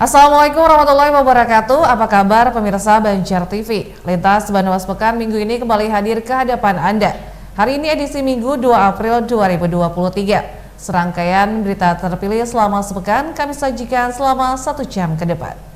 Assalamualaikum warahmatullahi wabarakatuh. Apa kabar pemirsa Banjar TV? Lintas Banwas Pekan minggu ini kembali hadir ke hadapan Anda. Hari ini edisi Minggu 2 April 2023. Serangkaian berita terpilih selama sepekan kami sajikan selama 1 jam ke depan.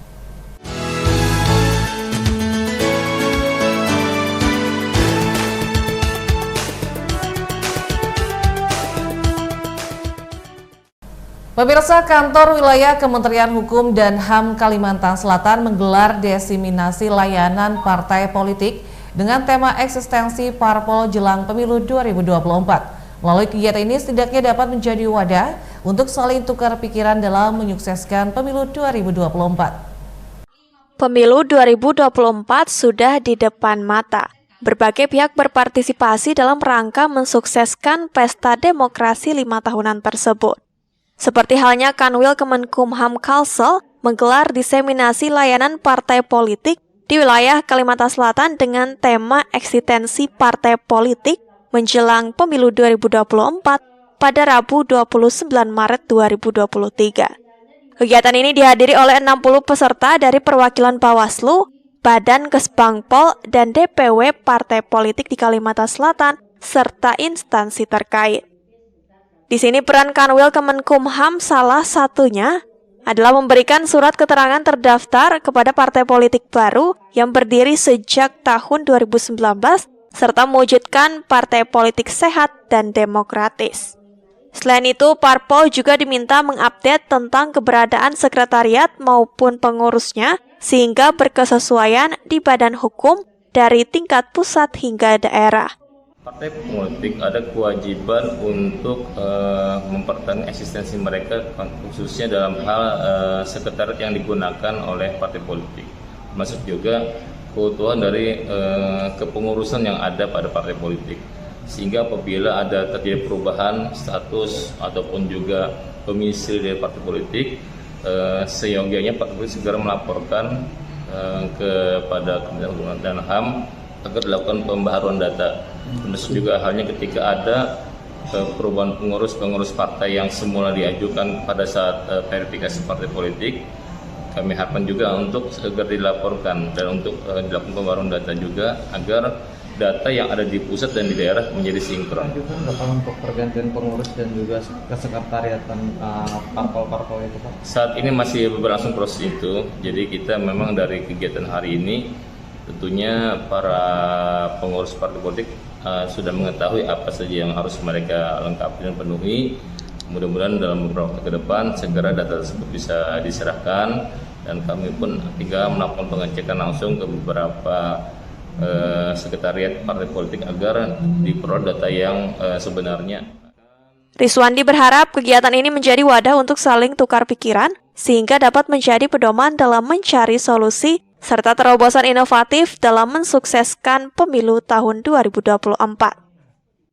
Pemirsa, kantor wilayah Kementerian Hukum dan HAM Kalimantan Selatan menggelar desiminasi layanan partai politik dengan tema eksistensi parpol jelang pemilu 2024. Melalui kegiatan ini setidaknya dapat menjadi wadah untuk saling tukar pikiran dalam menyukseskan pemilu 2024. Pemilu 2024 sudah di depan mata. Berbagai pihak berpartisipasi dalam rangka mensukseskan pesta demokrasi 5 tahunan tersebut. Seperti halnya Kanwil Kemenkumham Kalsel menggelar diseminasi layanan partai politik di wilayah Kalimantan Selatan dengan tema eksistensi partai politik menjelang pemilu 2024 pada Rabu 29 Maret 2023. Kegiatan ini dihadiri oleh 60 peserta dari perwakilan Bawaslu, Badan Kesbangpol, dan DPW partai politik di Kalimantan Selatan, serta instansi terkait. Di sini peran Kanwil Kemenkumham salah satunya adalah memberikan surat keterangan terdaftar kepada partai politik baru yang berdiri sejak tahun 2019 serta mewujudkan partai politik sehat dan demokratis. Selain itu, parpol juga diminta mengupdate tentang keberadaan sekretariat maupun pengurusnya sehingga berkesesuaian di badan hukum dari tingkat pusat hingga daerah. Partai politik ada kewajiban untuk mempertahankan eksistensi mereka, khususnya dalam hal sekretariat yang digunakan oleh partai politik. Termasuk juga keutuhan dari kepengurusan yang ada pada partai politik. Sehingga apabila ada terjadi perubahan status ataupun juga domisili dari partai politik, seyogianya partai politik segera melaporkan kepada Kementerian Hukum dan HAM agar dilakukan pembaharuan data. Termasuk juga halnya ketika ada perubahan pengurus partai yang semula diajukan pada saat verifikasi partai politik, kami harapkan juga untuk segera dilaporkan dan untuk dilakukan pembaharuan data juga agar data yang ada di pusat dan di daerah menjadi sinkron. Untuk pergantian pengurus dan juga kesekretariatan parpol itu Pak? Saat ini masih berlangsung proses itu, jadi kita memang dari kegiatan hari ini tentunya para pengurus partai politik sudah mengetahui apa saja yang harus mereka lengkapi dan penuhi. Mudah-mudahan dalam beberapa waktu ke depan segera data tersebut bisa diserahkan dan kami pun tinggal melakukan pengecekan langsung ke beberapa sekretariat partai politik agar diperoleh data yang sebenarnya. Rizwandi berharap kegiatan ini menjadi wadah untuk saling tukar pikiran sehingga dapat menjadi pedoman dalam mencari solusi serta terobosan inovatif dalam mensukseskan pemilu tahun 2024.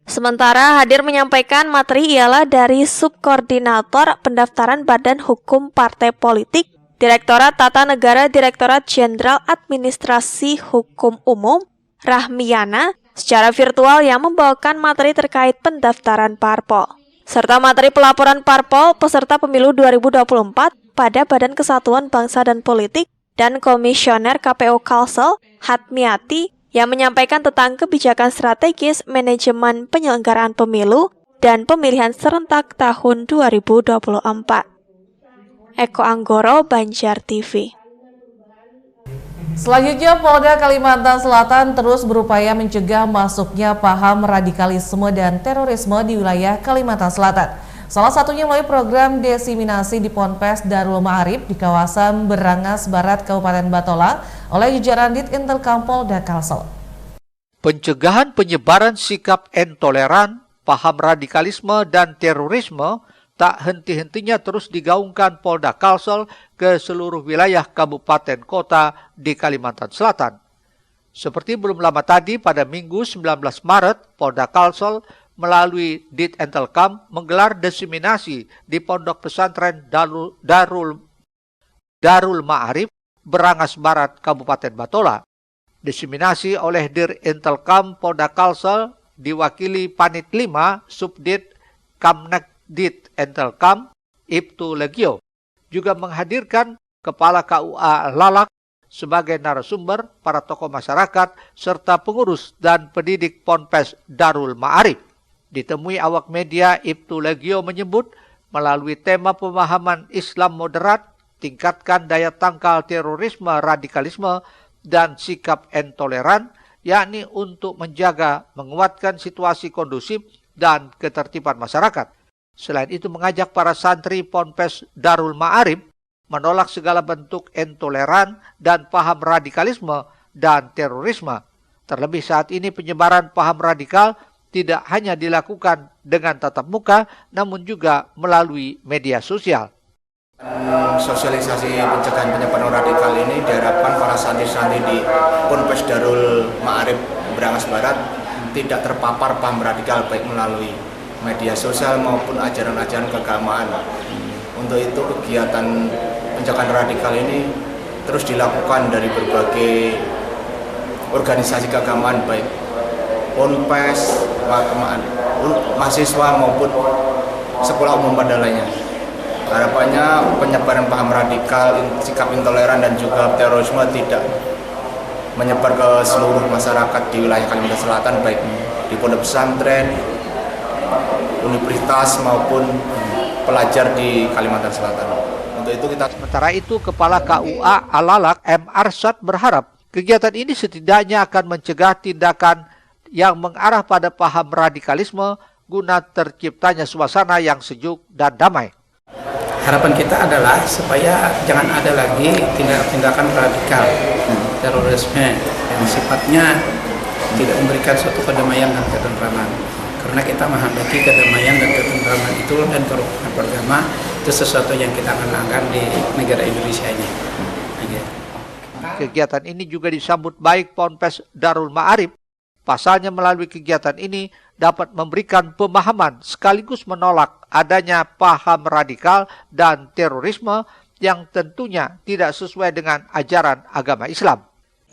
Sementara hadir menyampaikan materi ialah dari Subkoordinator Pendaftaran Badan Hukum Partai Politik, Direktorat Tata Negara Direktorat Jenderal Administrasi Hukum Umum, Rahmiyana, secara virtual yang membawakan materi terkait pendaftaran parpol, serta materi pelaporan parpol peserta pemilu 2024 pada Badan Kesatuan Bangsa dan Politik, dan Komisioner KPU Kalsel, Hatmiati, yang menyampaikan tentang kebijakan strategis manajemen penyelenggaraan pemilu dan pemilihan serentak tahun 2024. Eko Anggoro, Banjar TV. Selanjutnya, Polda Kalimantan Selatan terus berupaya mencegah masuknya paham radikalisme dan terorisme di wilayah Kalimantan Selatan. Salah satunya melalui program desiminasi di Ponpes Darul Ma'arif di kawasan Berangas Barat, Kabupaten Batola oleh jajaran Ditintel Polda Kalsel. Pencegahan penyebaran sikap intoleran, paham radikalisme dan terorisme tak henti-hentinya terus digaungkan Polda Kalsel ke seluruh wilayah kabupaten kota di Kalimantan Selatan. Seperti belum lama tadi pada Minggu 19 Maret, Polda Kalsel melalui Ditintelkam menggelar desiminasi di Pondok Pesantren Darul Ma'arif, Berangas Barat, Kabupaten Batola. Desiminasi oleh Ditintelkam Polda Kalsel diwakili Panit 5 Subdit Kamnekdit Entelkam Ibtu Legio juga menghadirkan Kepala KUA Lalak, sebagai narasumber para tokoh masyarakat serta pengurus dan pendidik Ponpes Darul Ma'arif. Ditemui awak media, Ibtu Legio menyebut melalui tema pemahaman Islam moderat, tingkatkan daya tangkal terorisme, radikalisme, dan sikap intoleran, yakni untuk menjaga, menguatkan situasi kondusif dan ketertiban masyarakat. Selain itu mengajak para santri Ponpes Darul Ma'arif menolak segala bentuk intoleran dan paham radikalisme dan terorisme. Terlebih saat ini penyebaran paham radikal tidak hanya dilakukan dengan tatap muka, namun juga melalui media sosial. Sosialisasi pencegahan penyebaran radikal ini diharapkan para santri-santri di Ponpes Darul Ma'arif Brangas Barat tidak terpapar paham radikal baik melalui media sosial maupun ajaran-ajaran keagamaan. Untuk itu kegiatan pencegahan radikal ini terus dilakukan dari berbagai organisasi keagamaan baik Ponpes, mahasiswa maupun sekolah umum pada lainnya. Harapannya penyebaran paham radikal, sikap intoleran dan juga terorisme tidak menyebar ke seluruh masyarakat di wilayah Kalimantan Selatan baik di pondok pesantren, universitas maupun pelajar di Kalimantan Selatan. Untuk itu Sementara itu, Kepala KUA Alalak M. Arsyad berharap kegiatan ini setidaknya akan mencegah tindakan yang mengarah pada paham radikalisme guna terciptanya suasana yang sejuk dan damai. Harapan kita adalah supaya jangan ada lagi tindakan radikal terorisme yang sifatnya tidak memberikan suatu kedamaian dan ketentraman. Karena kita menghendaki kedamaian dan ketentraman itu dan kerukunan beragama itu sesuatu yang kita kenangkan di negara Indonesia ini. Kegiatan ini juga disambut baik Ponpes Darul Ma'arif. Pasalnya melalui kegiatan ini dapat memberikan pemahaman sekaligus menolak adanya paham radikal dan terorisme yang tentunya tidak sesuai dengan ajaran agama Islam.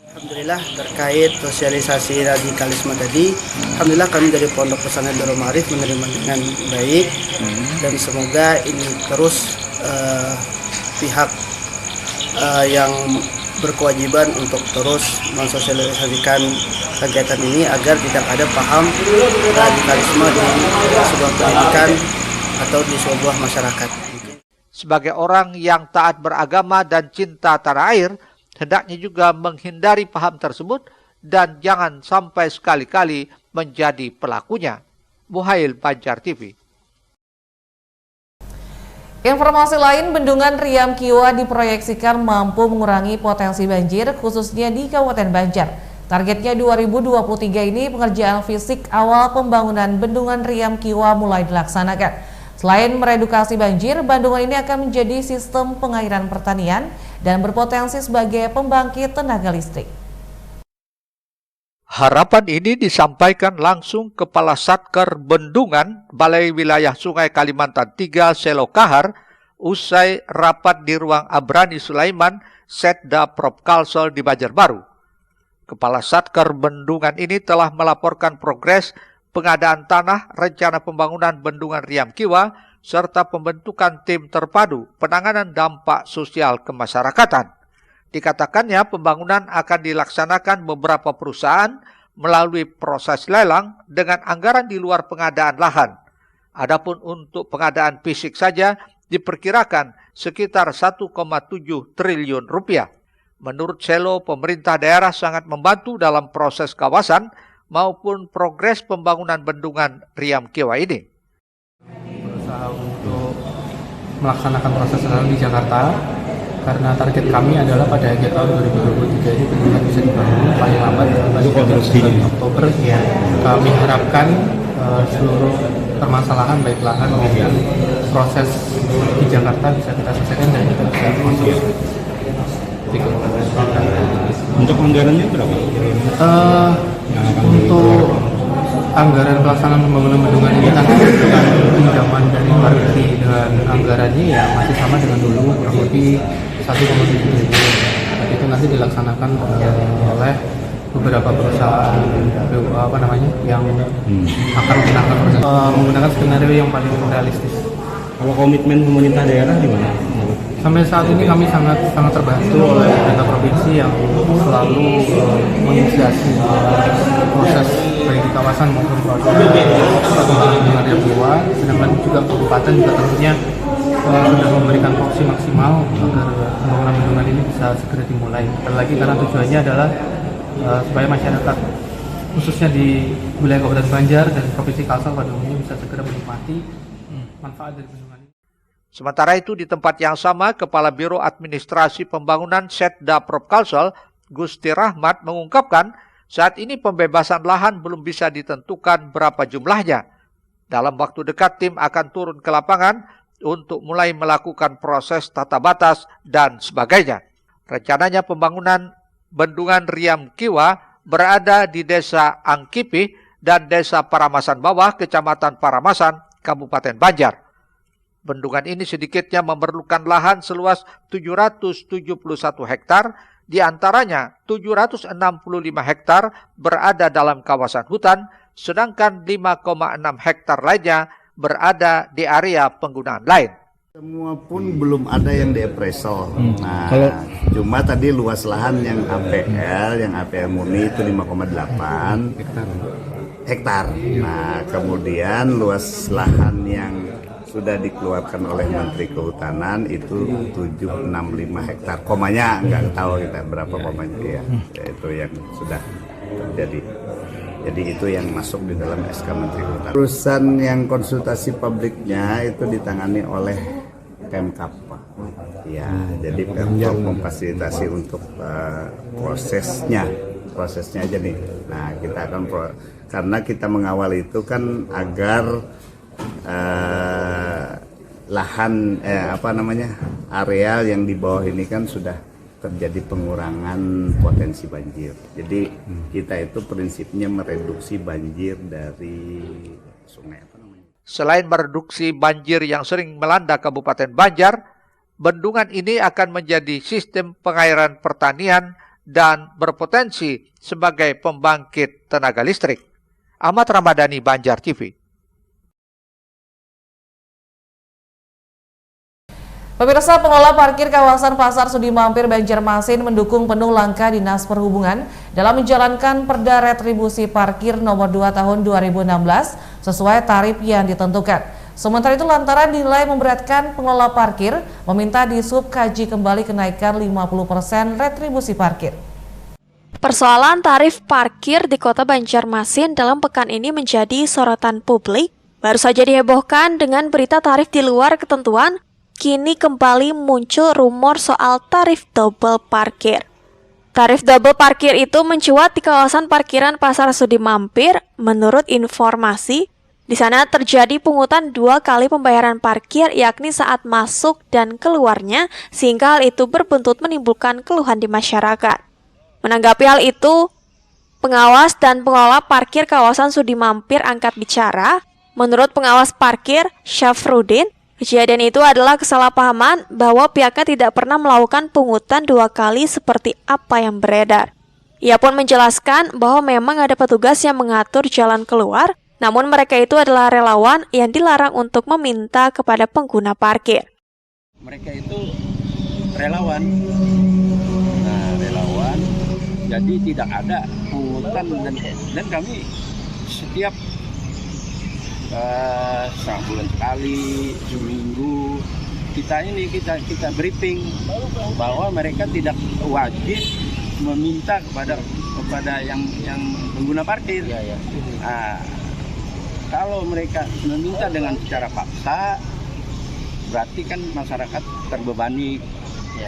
Alhamdulillah terkait sosialisasi radikalisme tadi, alhamdulillah kami dari Pondok Pesantren Darul Ma'arif menerima dengan baik dan semoga ini terus pihak yang berkewajiban untuk terus mensosialisasikan kegiatan ini agar tidak ada paham radikalisme di sebuah pendidikan atau di sebuah masyarakat. Sebagai orang yang taat beragama dan cinta tanah air, hendaknya juga menghindari paham tersebut dan jangan sampai sekali-kali menjadi pelakunya. Muhail, Banjar TV. Informasi lain, bendungan Riam Kiwa diproyeksikan mampu mengurangi potensi banjir khususnya di Kabupaten Banjar. Targetnya 2023 ini pengerjaan fisik awal pembangunan bendungan Riam Kiwa mulai dilaksanakan. Selain meredukasi banjir, bendungan ini akan menjadi sistem pengairan pertanian dan berpotensi sebagai pembangkit tenaga listrik. Harapan ini disampaikan langsung Kepala Satker Bendungan Balai Wilayah Sungai Kalimantan 3 Selokahar usai rapat di ruang Abrani Sulaiman Setda Prop Kalsel di Banjarbaru. Kepala Satker Bendungan ini telah melaporkan progres pengadaan tanah, rencana pembangunan bendungan Riam Kiwa, serta pembentukan tim terpadu penanganan dampak sosial kemasyarakatan. Dikatakannya pembangunan akan dilaksanakan beberapa perusahaan melalui proses lelang dengan anggaran di luar pengadaan lahan. Adapun untuk pengadaan fisik saja diperkirakan sekitar 1,7 triliun rupiah. Menurut Selo, pemerintah daerah sangat membantu dalam proses kawasan maupun progres pembangunan bendungan Riam Kiwa ini. Berusaha untuk melaksanakan proses lelang di Jakarta, karena target kami adalah pada akhir tahun 2023 ini bendungan bisa dibangun paling lambat pada Oktober. Kami harapkan seluruh permasalahan baik lahan maupun proses di Jakarta bisa kita selesaikan dan kita bisa masuk. Untuk anggarannya berapa? Untuk anggaran pelaksanaan pembangunan bendungan ini nanti dengan pinjaman dari luar negeri dengan anggarannya ya masih sama dengan dulu kurang lebih 1,7 triliun. Itu nanti dilaksanakan oleh beberapa perusahaan yang akan menggunakan skenario yang paling realistis. Kalau komitmen pemerintah daerah gimana? Sampai saat ini kami sangat terbantu oleh pemerintah provinsi yang selalu menginisiasi proses baik di kawasan maupun perkembangan area Goa. Sedangkan juga kabupaten juga tentunya sudah memberikan porsi maksimal agar pembangunan bendungan ini bisa segera dimulai. Dan lagi karena tujuannya adalah supaya masyarakat khususnya di wilayah Kabupaten Banjar dan Provinsi Kalsel pada umumnya bisa segera menikmati manfaat dari bendungan ini. Sementara itu di tempat yang sama, Kepala Biro Administrasi Pembangunan Setda Prop Kalsel, Gusti Rahmat mengungkapkan saat ini pembebasan lahan belum bisa ditentukan berapa jumlahnya. Dalam waktu dekat tim akan turun ke lapangan untuk mulai melakukan proses tata batas dan sebagainya. Rencananya pembangunan Bendungan Riam Kiwa berada di Desa Angkipi dan Desa Paramasan Bawah, Kecamatan Paramasan, Kabupaten Banjar. Bendungan ini sedikitnya memerlukan lahan seluas 771 hektar, di antaranya 765 hektar berada dalam kawasan hutan, sedangkan 5,6 hektar lainnya berada di area penggunaan lain. Semua pun belum ada yang di appraisal. Nah, cuma tadi luas lahan yang APL, yang APL murni itu 5,8 hektar. Nah, kemudian luas lahan yang sudah dikeluarkan oleh Menteri Kehutanan itu 765 hektar. Komanya nggak tahu kita berapa komanya ya. Itu yang sudah terjadi. Jadi itu yang masuk di dalam SK Menteri Kehutanan. Urusan yang konsultasi publiknya itu ditangani oleh Pemkap. Ya, jadi Pemkap memfasilitasi untuk prosesnya aja nih. Nah, kita akan karena kita mengawal itu kan agar lahan areal yang di bawah ini kan sudah terjadi pengurangan potensi banjir. Jadi kita itu prinsipnya mereduksi banjir dari sungai. Selain mereduksi banjir yang sering melanda Kabupaten Banjar, bendungan ini akan menjadi sistem pengairan pertanian dan berpotensi sebagai pembangkit tenaga listrik. Ahmad Ramadhani, Banjar TV. Pemirsa, pengelola parkir kawasan Pasar Sudi Mampir Banjarmasin mendukung penuh langkah Dinas Perhubungan dalam menjalankan Perda Retribusi Parkir Nomor 2 Tahun 2016 sesuai tarif yang ditentukan. Sementara itu lantaran dinilai memberatkan pengelola parkir, meminta Disub kaji kembali kenaikan 50% retribusi parkir. Persoalan tarif parkir di Kota Banjarmasin dalam pekan ini menjadi sorotan publik. Baru saja dihebohkan dengan berita tarif di luar ketentuan. Kini kembali muncul rumor soal tarif double parkir. Tarif double parkir itu mencuat di kawasan parkiran Pasar Sudi Mampir. Menurut informasi, di sana terjadi pungutan 2 kali pembayaran parkir, yakni saat masuk dan keluarnya, sehingga hal itu berbuntut menimbulkan keluhan di masyarakat. Menanggapi hal itu, pengawas dan pengelola parkir kawasan Sudi Mampir angkat bicara. Menurut pengawas parkir, Syafruddin, kejadian itu adalah kesalahpahaman bahwa pihaknya tidak pernah melakukan pungutan 2 kali seperti apa yang beredar. Ia pun menjelaskan bahwa memang ada petugas yang mengatur jalan keluar, namun mereka itu adalah relawan yang dilarang untuk meminta kepada pengguna parkir. Mereka itu relawan. Nah, relawan, jadi tidak ada pungutan dan kami setiap sebulan sekali, seminggu kita briefing bahwa mereka tidak wajib meminta kepada yang pengguna parkir. Nah, kalau mereka meminta dengan secara paksa, berarti kan masyarakat terbebani.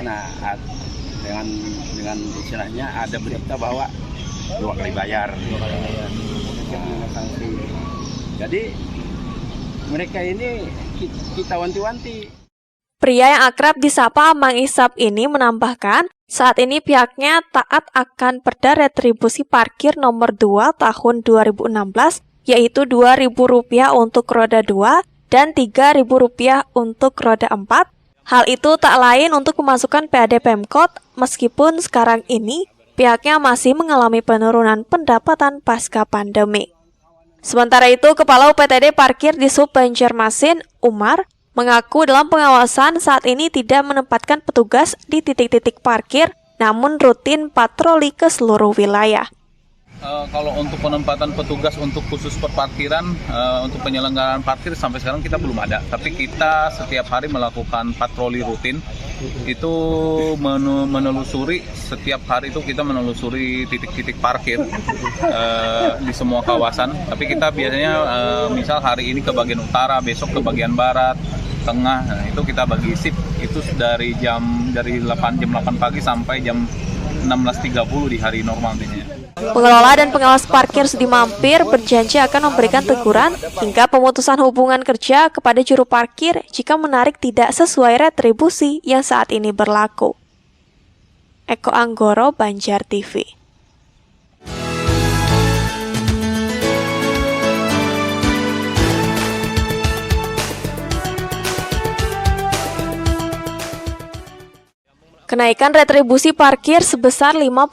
Nah, dengan istilahnya ada berita bahwa 2 kali bayar. Jadi mereka ini kita wanti-wanti. Pria yang akrab disapa Mang Isap ini menambahkan, saat ini pihaknya taat akan Perda Retribusi Parkir Nomor 2 Tahun 2016, yaitu Rp2.000 untuk roda 2 dan Rp3.000 untuk roda 4. Hal itu tak lain untuk pemasukan PAD Pemkot, meskipun sekarang ini pihaknya masih mengalami penurunan pendapatan pasca pandemi. Sementara itu, Kepala UPTD Parkir di Sub Banjarmasin, Umar, mengaku dalam pengawasan saat ini tidak menempatkan petugas di titik-titik parkir, namun rutin patroli ke seluruh wilayah. Kalau untuk penempatan petugas untuk khusus perparkiran, untuk penyelenggaraan parkir sampai sekarang kita belum ada. Tapi kita setiap hari melakukan patroli rutin. Itu menelusuri, setiap hari itu kita menelusuri titik-titik parkir di semua kawasan. Tapi kita biasanya misal hari ini ke bagian utara, besok ke bagian barat, tengah. Nah, itu kita bagi shift. Itu dari jam 8 pagi sampai jam 16.30 di hari normal biasanya. Pengelola dan pengawas parkir Sudi Mampir berjanji akan memberikan teguran hingga pemutusan hubungan kerja kepada juru parkir jika menarik tidak sesuai retribusi yang saat ini berlaku. Eko Anggoro, Banjar TV. Kenaikan retribusi parkir sebesar 50%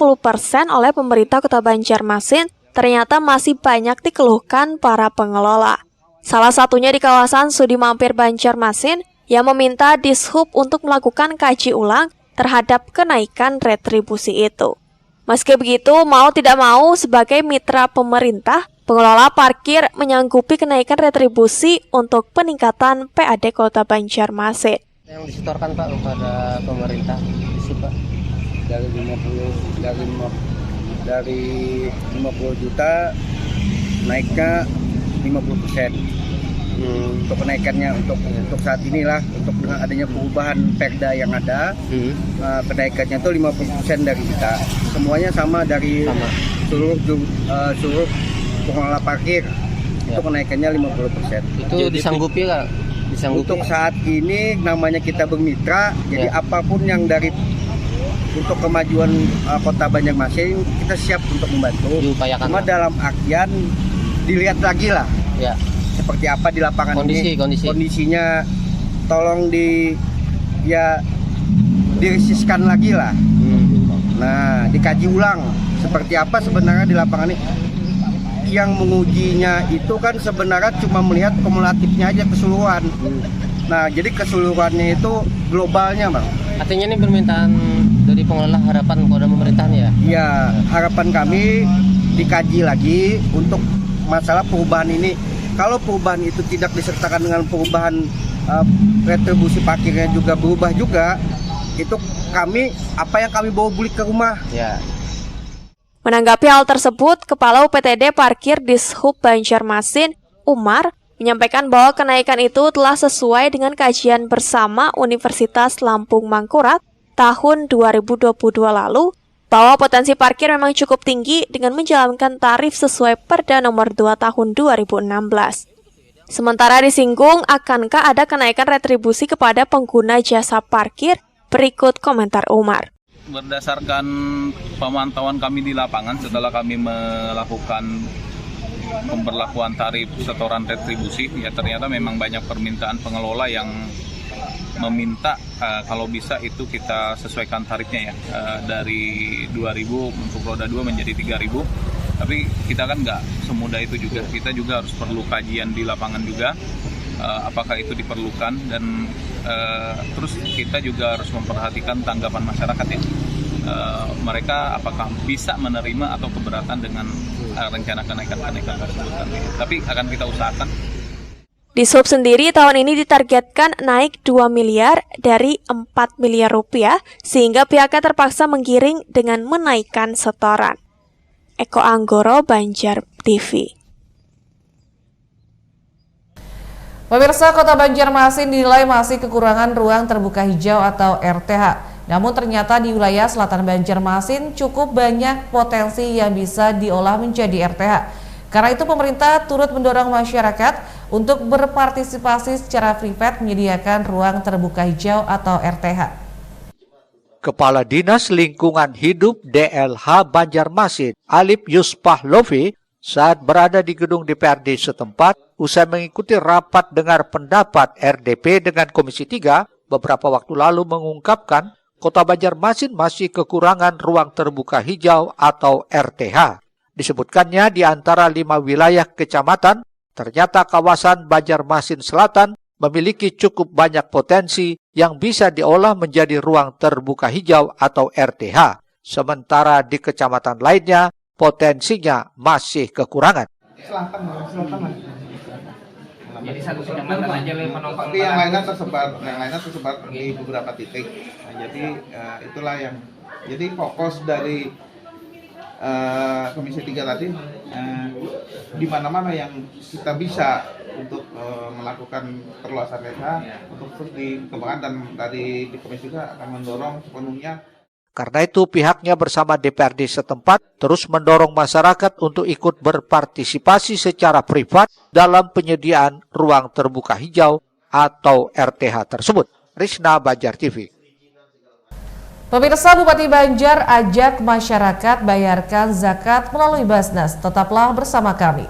oleh pemerintah Kota Banjarmasin ternyata masih banyak dikeluhkan para pengelola. Salah satunya di kawasan Sudi Mampir Banjarmasin yang meminta Dishub untuk melakukan kaji ulang terhadap kenaikan retribusi itu. Meski begitu, mau tidak mau sebagai mitra pemerintah, pengelola parkir menyanggupi kenaikan retribusi untuk peningkatan PAD Kota Banjarmasin. Yang disetorkan Pak kepada pemerintah Pak dari 50 juta naiknya 50%. Untuk kenaikannya untuk saat inilah, untuk dengan adanya perubahan Perda yang ada, kenaikannya itu 50% dari kita. Semuanya sama dari seluruh pengelola parkir. Itu kenaikannya 50%. Itu disanggupi Kak? Untuk saat ini namanya kita bermitra, jadi apapun yang dari untuk kemajuan Kota Banjarmasin kita siap untuk membantu. Cuma dalam artian dilihat lagi lah, seperti apa di lapangan kondisinya, tolong diresiskan lagi lah. Nah, dikaji ulang seperti apa sebenarnya di lapangan ini. Yang mengujinya itu kan sebenarnya cuma melihat kumulatifnya aja keseluruhan. Nah, jadi keseluruhannya itu globalnya, Bang. Artinya ini permintaan dari pengelola, harapan kepada pemerintahan ya? Iya, harapan kami dikaji lagi untuk masalah perubahan ini. Kalau perubahan itu tidak disertakan dengan perubahan retribusi parkirnya juga berubah juga, itu apa yang kami bawa beli ke rumah. Ya. Menanggapi hal tersebut, Kepala UPTD Parkir Dishub Banjarmasin, Umar, menyampaikan bahwa kenaikan itu telah sesuai dengan kajian bersama Universitas Lampung Mangkurat tahun 2022 lalu, bahwa potensi parkir memang cukup tinggi dengan menjalankan tarif sesuai Perda Nomor 2 Tahun 2016. Sementara disinggung, akankah ada kenaikan retribusi kepada pengguna jasa parkir? Berikut komentar Umar. Berdasarkan pemantauan kami di lapangan setelah kami melakukan pemberlakuan tarif setoran retribusi, ya ternyata memang banyak permintaan pengelola yang meminta kalau bisa itu kita sesuaikan tarifnya ya, dari 2.000 untuk roda 2 menjadi 3.000. Tapi kita kan nggak semudah itu juga, kita juga harus perlu kajian di lapangan juga, apakah itu diperlukan, dan terus kita juga harus memperhatikan tanggapan masyarakat ya. Mereka apakah bisa menerima atau keberatan dengan rencana kenaikan tersebut. Tapi akan kita usahakan. Dishub sendiri tahun ini ditargetkan naik 2 miliar dari 4 miliar rupiah, sehingga pihaknya terpaksa menggiring dengan menaikkan setoran. Eko Anggoro, Banjar TV. Pemirsa, Kota Banjarmasin dinilai masih kekurangan ruang terbuka hijau atau RTH. Namun ternyata di wilayah selatan Banjarmasin cukup banyak potensi yang bisa diolah menjadi RTH. Karena itu pemerintah turut mendorong masyarakat untuk berpartisipasi secara privat menyediakan ruang terbuka hijau atau RTH. Kepala Dinas Lingkungan Hidup DLH Banjarmasin, Alif Yuspah Lofi, saat berada di gedung DPRD setempat, usai mengikuti rapat dengar pendapat RDP dengan Komisi 3, beberapa waktu lalu mengungkapkan Kota Banjarmasin masih kekurangan ruang terbuka hijau atau RTH. Disebutkannya di antara 5 wilayah kecamatan, ternyata kawasan Banjarmasin Selatan memiliki cukup banyak potensi yang bisa diolah menjadi ruang terbuka hijau atau RTH. Sementara di kecamatan lainnya, potensinya masih kekurangan. Selatan. Jadi satu kecamatan aja Tapi yang lainnya tersebar di beberapa titik. Nah, jadi itulah yang jadi fokus dari Komisi 3 tadi di mana-mana yang kita bisa untuk melakukan perluasan RTH untuk terus dikembangkan, dan dari di Komisi 3 akan mendorong sepenuhnya. Karena itu pihaknya bersama DPRD setempat terus mendorong masyarakat untuk ikut berpartisipasi secara privat dalam penyediaan ruang terbuka hijau atau RTH tersebut. Risna, Banjar TV. Pemirsa, Bupati Banjar ajak masyarakat bayarkan zakat melalui Basnas. Tetaplah bersama kami.